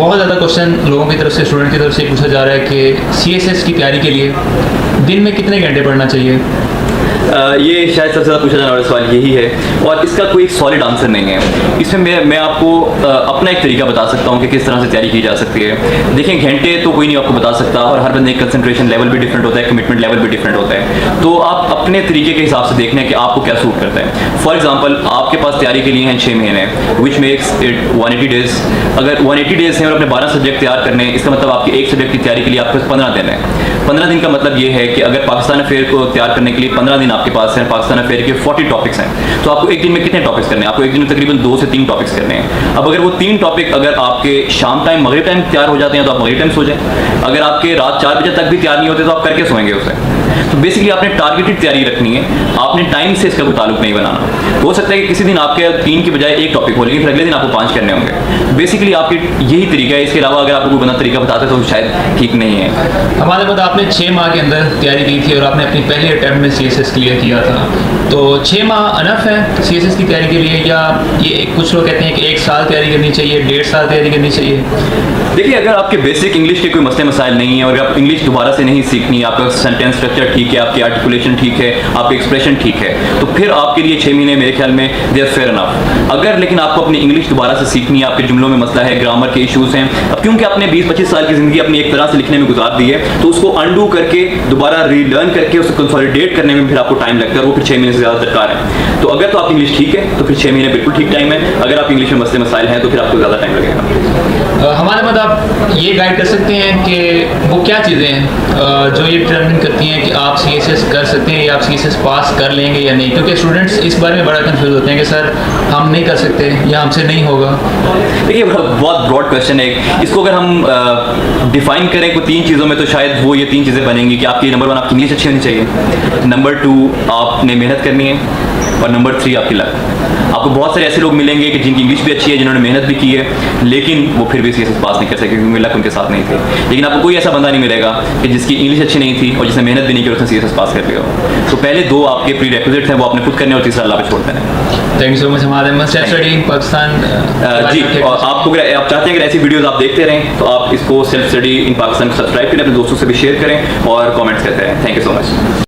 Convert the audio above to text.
बहुत ज़्यादा क्वेश्चन लोगों की तरफ से, स्टूडेंट की तरफ से पूछा जा रहा है कि CSS की तैयारी के लिए दिन में कितने घंटे पढ़ना चाहिए? ये शायद सबसे ज़्यादा पूछा जाने वाला सवाल यही है और इसका कोई एक सॉलिड आंसर नहीं है। इसमें मैं आपको अपना एक तरीका बता सकता हूँ कि किस तरह से तैयारी की जा सकती है। देखिए, घंटे तो कोई नहीं आपको बता सकता और हर बंदे का कंसंट्रेशन लेवल भी डिफरेंट होता है, कमिटमेंट लेवल भी डिफरेंट होता है। तो आप अपने तरीके के हिसाब से देखना है कि आपको क्या सूट करता है। फॉर एग्जाम्पल, आपके पास तैयारी के लिए हैं 6 महीने, विच मेक्स इट 180 डेज। अगर 180 डेज हैं और अपने 12 सब्जेक्ट तैयार करने हैं, इसका मतलब आपके एक सब्जेक्ट की तैयारी के लिए आपके पास 15 दिन है। 15 दिन का मतलब ये है कि अगर पाकिस्तान अफेयर को तैयार करने के लिए 15 दिन आपके पास है, पाकिस्तान अफेयर के 40 टॉपिक्स हैं, तो आपको एक दिन में कितने टॉपिक्स करने हैं? आपको एक दिन में तकरीबन 2 से 3 टॉपिक्स करने हैं। अब अगर वो 3 टॉपिक अगर आपके शाम टाइम, मगरिब टाइम तैयार हो जाते हैं तो आप मगरिब टाइम सो जाएं। अगर आपके रात 4 बजे तक भी तैयार नहीं होते तो आप करके सोएंगे उसे। तो बेसिकली आपने टारगेटेड तैयारी रखनी है, आपने टाइम से इसका कोई ताल्लुक नहीं बनाना। हो सकता है कि किसी दिन आपके 3 की बजाय 1 टॉपिक हो, लेकिन फिर अगले दिन आपको 5 करने होंगे। बेसिकली आपकी यही तरीका है। इसके अलावा अगर आपको कोई बना तरीका बताते तो शायद ठीक नहीं है। हमारे बाद आपने 6 माह के अंदर तैयारी की थी और आपने अपनी पहली अटैम्प्ट में CSS क्लियर किया था, तो 6 माह अनफ है CSS की तैयारी के लिए, या ये कुछ लोग कहते हैं कि 1 साल तैयारी करनी चाहिए, 1.5 साल तैयारी करनी चाहिए? देखिए, अगर आपके बेसिक इंग्लिश के कोई मसले मसाइल नहीं है और आप इंग्लिश दोबारा से नहीं सीखनी, आपका सेंटेंस स्ट्रक्चर ठीक है, आपकी आर्टिकुलेशन ठीक है, आपके एक्सप्रेशन ठीक है, तो फिर आपके लिए 6 महीने मेरे ख्याल में दे आर फेयर अनफ। अगर लेकिन आपको अपनी इंग्लिश दोबारा से सीखनी है, आपके जुमलों में मसला है, ग्रामर के इश्यूज हैं, अब क्योंकि आपने 20-25 साल की ज़िंदगी अपनी एक तरह से लिखने में गुजार दी है, तो उसको अनडू करके दोबारा रीलर्न करके उसको कंसोलिडेट करने में फिर आपको टाइम लगता है और वो फिर 6 महीने से ज़्यादा दरकार है। तो अगर तो आपकी इंग्लिश ठीक है तो फिर 6 महीने बिल्कुल ठीक टाइम है। अगर आप इंग्लिश में मसले मसाइल हैं तो फिर आपको ज़्यादा टाइम लगेगा। हमारे बाद आप ये गाइड कर सकते हैं कि वो क्या चीज़ें हैं जो ये डिटरमिन करती हैं कि आप CSS कर सकते हैं या आप CSS पास कर लेंगे या नहीं? क्योंकि स्टूडेंट्स इस बारे में बड़ा कंफ्यूज होते हैं कि सर हम नहीं कर सकते या हमसे नहीं होगा। देखिए, बहुत ब्रॉड क्वेश्चन है। इसको अगर हम डिफाइन करें कोई 3 चीज़ों में तो शायद वो ये 3 चीज़ें बनेंगी कि आपकी नंबर 1 आपकी इंग्लिश अच्छी होनी चाहिए, नंबर 2 आपने मेहनत करनी है, और नंबर 3 आपकी लक। आपको बहुत सारे ऐसे लोग मिलेंगे कि जिनकी इंग्लिश भी अच्छी है, जिन्होंने मेहनत भी की है, लेकिन वो फिर भी CSS पास नहीं कर सके क्योंकि लक उनके साथ नहीं थे। लेकिन आपको कोई ऐसा बंदा नहीं मिलेगा कि जिसकी इंग्लिश अच्छी नहीं थी और जिसने मेहनत भी नहीं की और उसने CSS पास कर लिया हो। तो पहले 2 आपके प्री रेक्विजिट हैं, वो आपने खुद करने और तीसरा अल्लाह पे छोड़ देना है। Thank you so much. हमारे मस्ट स्टडी पाकिस्तान जी, और आपको अगर आप चाहते हैं अगर ऐसी वीडियोस आप देखते रहें तो आप इसको सेल्फ स्टडी इन पाकिस्तान को सब्सक्राइब करें, अपने दोस्तों से भी शेयर करें और कमेंट्स करते रहें। Thank you so much.